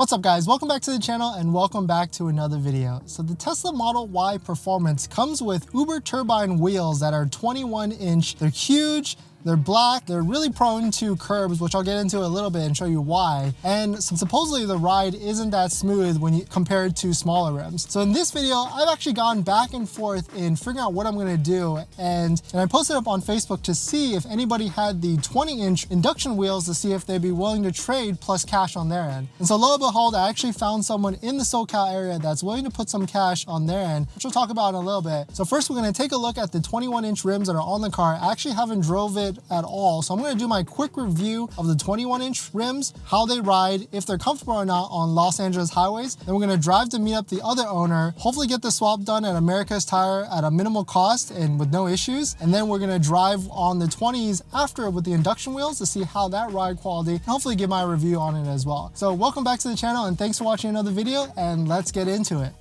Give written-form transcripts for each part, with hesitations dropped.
What's up guys, welcome back to the channel and welcome back to another video. So the Tesla Model Y Performance comes with Uberturbine wheels that are 21 inch. They're huge. They're black, they're really prone to curbs, which I'll get into a little bit and show you why. And supposedly the ride isn't that smooth when you compare it to smaller rims. So in this video, I've actually gone back and forth in figuring out what I'm gonna do. And I posted up on Facebook to see if anybody had the 20-inch induction wheels to see if they'd be willing to trade plus cash on their end. And so lo and behold, I actually found someone in the SoCal area that's willing to put some cash on their end, which we'll talk about in a little bit. So first we're gonna take a look at the 21-inch rims that are on the car. I actually haven't drove it at all. So I'm going to do my quick review of the 21-inch rims, how they ride, if they're comfortable or not on Los Angeles highways. Then we're going to drive to meet up the other owner, hopefully get the swap done at America's Tire at a minimal cost and with no issues. And then we're going to drive on the 20s after with the induction wheels to see how that ride quality, and hopefully give my review on it as well. So welcome back to the channel and thanks for watching another video, and let's get into it.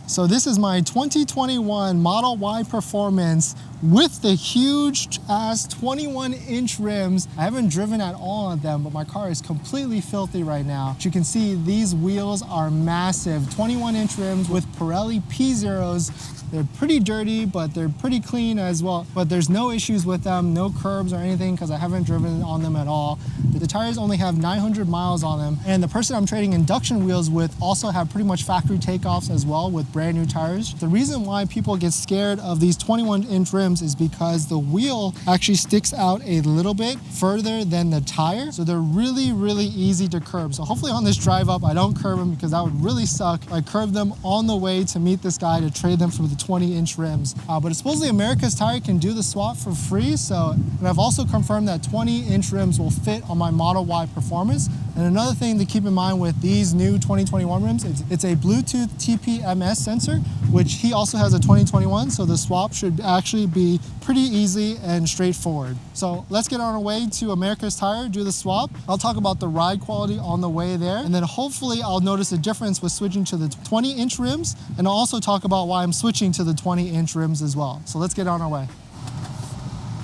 So this is my 2021 Model Y Performance with the huge ass 21-inch rims. I haven't driven at all on them, but my car is completely filthy right now. As you can see, these wheels are massive. 21-inch rims with Pirelli P0s. They're pretty dirty, but they're pretty clean as well. But there's no issues with them, no curbs or anything, because I haven't driven on them at all. The tires only have 900 miles on them. And the person I'm trading induction wheels with also have pretty much factory takeoffs as well with brand new tires. The reason why people get scared of these 21-inch rims is because the wheel actually sticks out a little bit further than the tire. So they're really, really easy to curb. So hopefully on this drive up, I don't curb them because that would really suck. I curb them on the way to meet this guy to trade them for the 20-inch rims. But supposedly America's Tire can do the swap for free. And I've also confirmed that 20-inch rims will fit on my Model Y Performance. And another thing to keep in mind with these new 2021 rims, it's a Bluetooth TPMS sensor, which he also has a 2021. So the swap should actually be pretty easy and straightforward. So let's get on our way to America's Tire, do the swap. I'll talk about the ride quality on the way there. And then hopefully I'll notice a difference with switching to the 20-inch rims. And I'll also talk about why I'm switching to the 20-inch rims as well. So let's get on our way.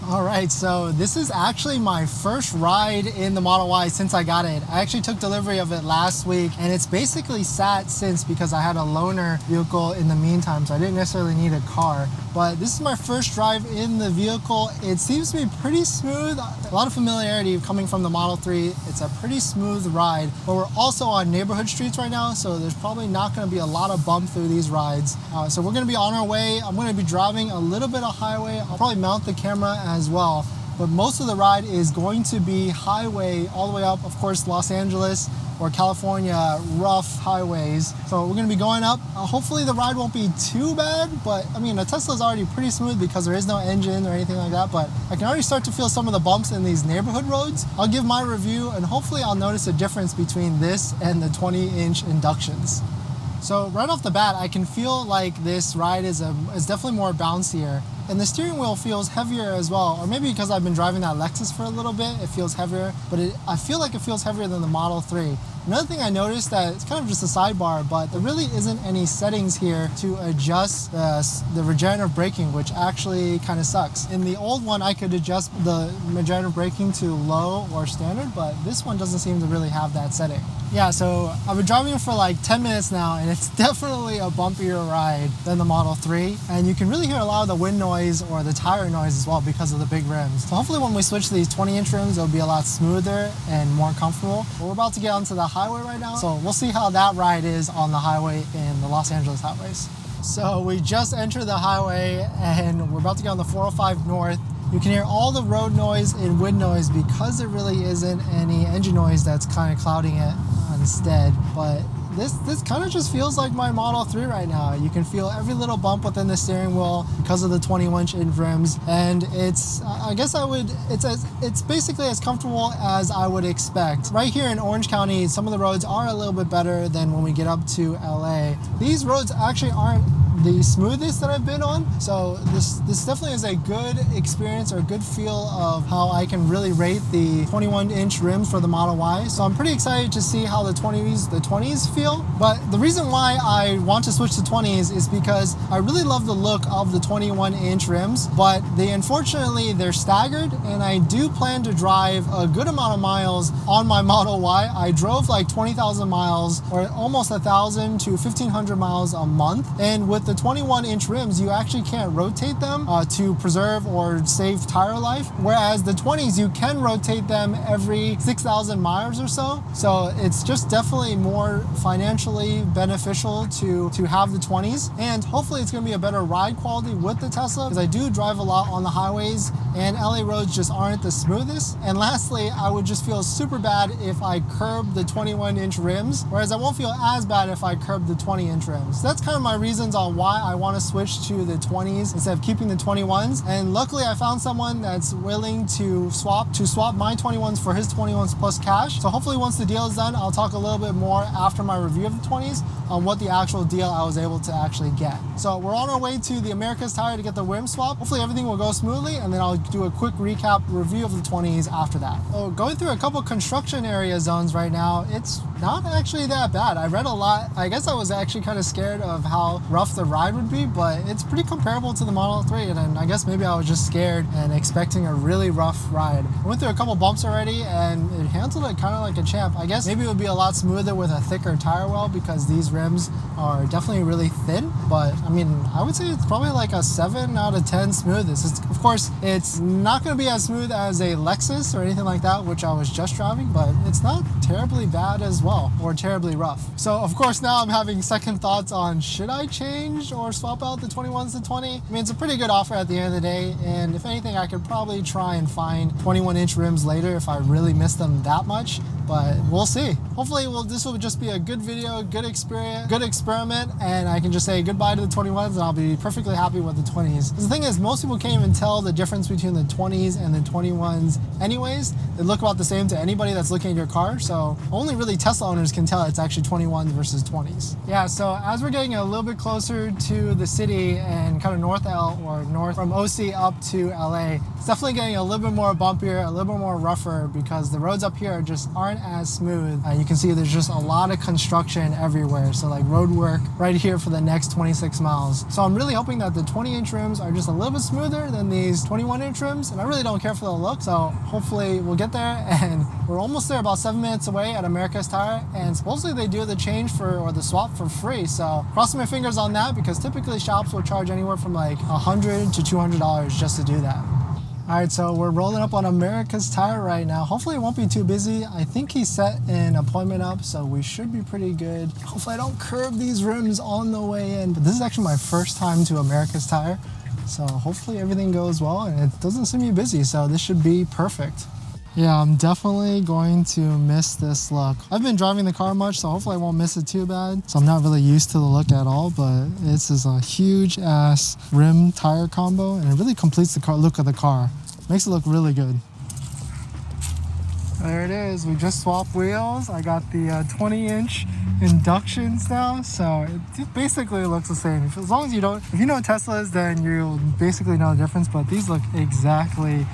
All right, so this is actually my first ride in the Model Y since I got it. I actually took delivery of it last week, and it's basically sat since because I had a loaner vehicle in the meantime, so I didn't necessarily need a car. But this is my first drive in the vehicle. It seems to be pretty smooth. A lot of familiarity coming from the Model 3. It's a pretty smooth ride, but we're also on neighborhood streets right now, so there's probably not gonna be a lot of bump through these rides. So we're gonna be on our way. I'm gonna be driving a little bit of highway. I'll probably mount the camera as well, but most of the ride is going to be highway all the way up, of course, Los Angeles or California, rough highways. So we're gonna be going up. Hopefully the ride won't be too bad, but I mean, the Tesla is already pretty smooth because there is no engine or anything like that, but I can already start to feel some of the bumps in these neighborhood roads. I'll give my review and hopefully I'll notice a difference between this and the 20-inch inductions. So right off the bat, I can feel like this ride is definitely more bouncier. And the steering wheel feels heavier as well, or maybe because I've been driving that Lexus for a little bit, it feels heavier, but I feel like it feels heavier than the Model 3. Another thing I noticed that it's kind of just a sidebar, but there really isn't any settings here to adjust the regenerative braking, which actually kind of sucks. In the old one, I could adjust the regenerative braking to low or standard, but this one doesn't seem to really have that setting. Yeah, so I've been driving it for like 10 minutes now, and it's definitely a bumpier ride than the Model 3. And you can really hear a lot of the wind noise or the tire noise as well because of the big rims. So hopefully when we switch to these 20-inch rims, it'll be a lot smoother and more comfortable. But we're about to get onto the highway right now, so we'll see how that ride is on the highway in the Los Angeles highways. So we just entered the highway and we're about to get on the 405 North. You can hear all the road noise and wind noise because there really isn't any engine noise that's kind of clouding it instead. But this kind of just feels like my Model 3 right now. You can feel every little bump within the steering wheel because of the 21-inch rims, and it's basically as comfortable as I would expect. Right here in Orange County, some of the roads are a little bit better than when we get up to LA. These roads actually aren't the smoothest that I've been on. So this definitely is a good experience or a good feel of how I can really rate the 21-inch rims for the Model Y. So I'm pretty excited to see how the 20s feel. But the reason why I want to switch to 20s is because I really love the look of the 21-inch rims, but unfortunately they're staggered, and I do plan to drive a good amount of miles on my Model Y. I drove like 20,000 miles, or almost 1,000 to 1,500 miles a month. And with the 21-inch rims, you actually can't rotate them to preserve or save tire life. Whereas the 20s, you can rotate them every 6,000 miles or so. So it's just definitely more financially beneficial to have the 20s. And hopefully it's going to be a better ride quality with the Tesla, because I do drive a lot on the highways and LA roads just aren't the smoothest. And lastly, I would just feel super bad if I curb the 21-inch rims, whereas I won't feel as bad if I curb the 20-inch rims. So that's kind of my reasons on why I want to switch to the 20s instead of keeping the 21s. And luckily I found someone that's willing to swap my 21s for his 21s plus cash. So hopefully once the deal is done, I'll talk a little bit more after my review of the 20s on what the actual deal I was able to actually get. So we're on our way to the America's Tire to get the rim swap. Hopefully everything will go smoothly, and then I'll do a quick recap review of the 20s after that. So going through a couple construction area zones right now, it's not actually that bad. I read a lot. I guess I was actually kind of scared of how rough the ride would be, but it's pretty comparable to the Model 3, and then I guess maybe I was just scared and expecting a really rough ride. I went through a couple bumps already, and it handled it kind of like a champ. I guess maybe it would be a lot smoother with a thicker tire well, because these rims are definitely really thin, but I mean, I would say it's probably like a 7 out of 10 smoothest. Of course, it's not going to be as smooth as a Lexus or anything like that, which I was just driving, but it's not terribly bad as well, or terribly rough. So of course now I'm having second thoughts on, should I change or swap out the 21s to 20? I mean, it's a pretty good offer at the end of the day, and if anything, I could probably try and find 21-inch rims later if I really miss them that much, but we'll see. Hopefully this will just be a good video, good experience, good experiment, and I can just say goodbye to the 21s and I'll be perfectly happy with the 20s. The thing is, most people can't even tell the difference between the 20s and the 21s anyways. They look about the same to anybody that's looking at your car, so only really Tesla owners can tell it's actually 21s versus 20s. Yeah, so as we're getting a little bit closer to the city and kind of north from OC up to LA, it's definitely getting a little bit more bumpier, a little bit more rougher, because the roads up here just aren't as smooth. You can see there's just a lot of construction everywhere, so like road work right here for the next 26 miles. So I'm really hoping that the 20-inch rims are just a little bit smoother than these 21-inch rims, and I really don't care for the look, so hopefully we'll get there. And we're almost there, about 7 minutes away at America's Tire, and supposedly they do the change or the swap for free, so crossing my fingers on that, because typically shops will charge anywhere from like $100 to $200 just to do that. All right, so we're rolling up on America's Tire right now. Hopefully it won't be too busy. I think he set an appointment up, so we should be pretty good. Hopefully I don't curb these rims on the way in, but this is actually my first time to America's Tire, so hopefully everything goes well, and it doesn't seem to be busy, so this should be perfect. Yeah, I'm definitely going to miss this look. I've been driving the car much, so hopefully I won't miss it too bad. So I'm not really used to the look at all, but this is a huge ass rim tire combo, and it really completes the look of the car. Makes it look really good. There it is. We just swapped wheels. I got the 20-inch Inductions now, so it basically looks the same. As long as if you know what Tesla is, then you'll basically know the difference, but these look exactly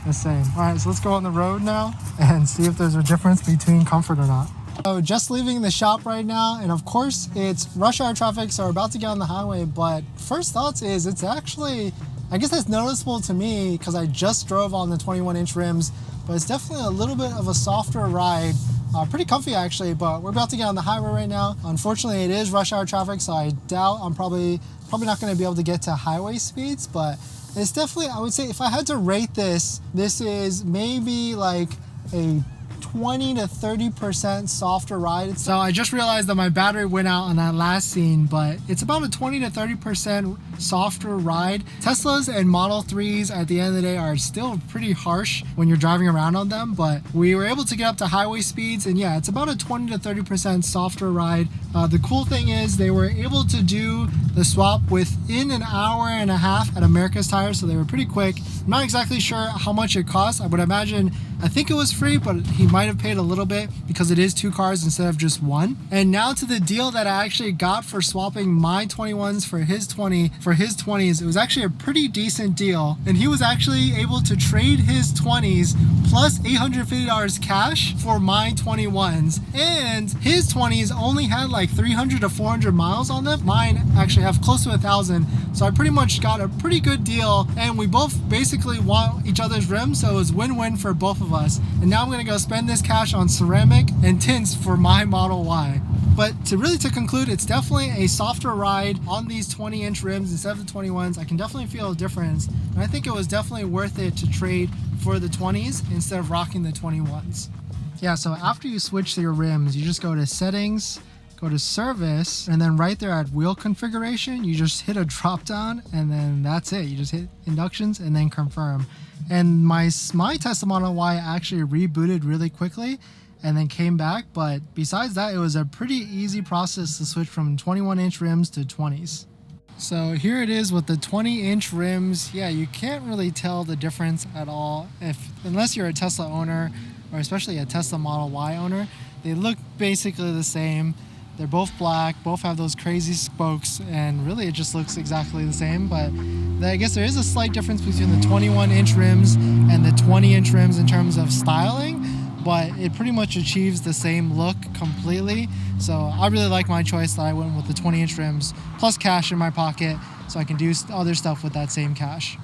the same. All right, so let's go on the road now and see if there's a difference between comfort or not. So just leaving the shop right now, and of course it's rush hour traffic, so we're about to get on the highway, but first thoughts is it's actually, I guess that's noticeable to me because I just drove on the 21-inch rims, but it's definitely a little bit of a softer ride. Pretty comfy actually, but we're about to get on the highway right now. Unfortunately, it is rush hour traffic, so I doubt I'm probably not going to be able to get to highway speeds, but it's definitely, I would say, if I had to rate this is maybe like a 20 to 30% softer ride. So I just realized that my battery went out on that last scene, but it's about a 20 to 30% softer ride. Teslas and Model 3s at the end of the day are still pretty harsh when you're driving around on them, but we were able to get up to highway speeds, and yeah, it's about a 20 to 30% softer ride. The cool thing is they were able to do the swap within an hour and a half at America's Tire, so they were pretty quick. I'm not exactly sure how much it cost. I would imagine, I think it was free, but he might have paid a little bit because it is 2 cars instead of just 1. And now to the deal that I actually got for swapping my 21s for his 20s. It was actually a pretty decent deal, and he was actually able to trade his 20s plus $850 cash for my 21s, and his 20s only had like 300 to 400 miles on them. Mine actually have close to 1,000, so I pretty much got a pretty good deal, and we both basically want each other's rims, so it was win-win for both of us. And now I'm gonna go spend this cash on ceramic and tints for my Model Y. But to conclude, it's definitely a softer ride on these 20-inch rims instead of the 21s. I can definitely feel a difference, and I think it was definitely worth it to trade for the 20s instead of rocking the 21s. Yeah, so after you switch to your rims, you just go to settings, go to service, and then right there at wheel configuration, you just hit a drop down, and then that's it. You just hit inductions and then confirm. And my Tesla Model Y actually rebooted really quickly and then came back, but besides that, it was a pretty easy process to switch from 21-inch rims to 20s. So here it is with the 20-inch rims. Yeah, you can't really tell the difference at all unless you're a Tesla owner, or especially a Tesla Model Y owner. They look basically the same. They're both black, both have those crazy spokes, and really it just looks exactly the same. But I guess there is a slight difference between the 21-inch rims and the 20-inch rims in terms of styling, but it pretty much achieves the same look completely. So I really like my choice that I went with the 20-inch rims plus cash in my pocket, so I can do other stuff with that same cash.